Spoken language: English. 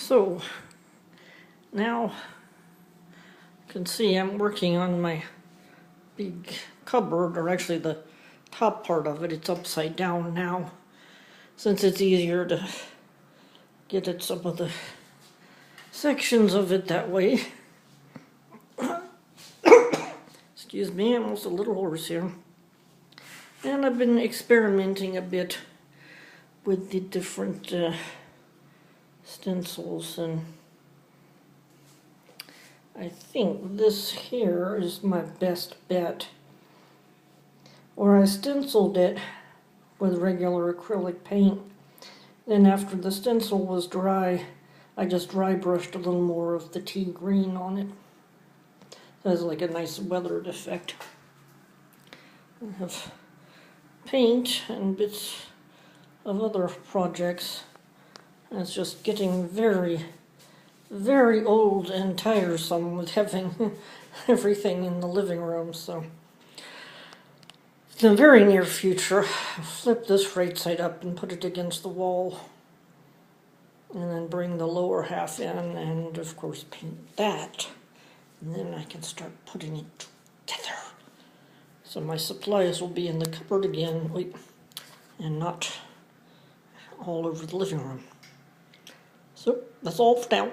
So now you can see I'm working on my big cupboard, or actually the top part of it. It's upside down now, since it's easier to get at some of the sections of it that way. Excuse me, I'm almost a little hoarse here. And I've been experimenting a bit with the different stencils, and I think this here is my best bet. Or I stenciled it with regular acrylic paint. Then after the stencil was dry, I just dry brushed a little more of the tea green on it. It has like a nice weathered effect. I have paint and bits of other projects. And it's just getting very, very old and tiresome with having everything in the living room. So in the very near future, I'll flip this right side up and put it against the wall. And then bring the lower half in and of course paint that. And then I can start putting it together. So my supplies will be in the cupboard again, and not all over the living room. So that's all for now.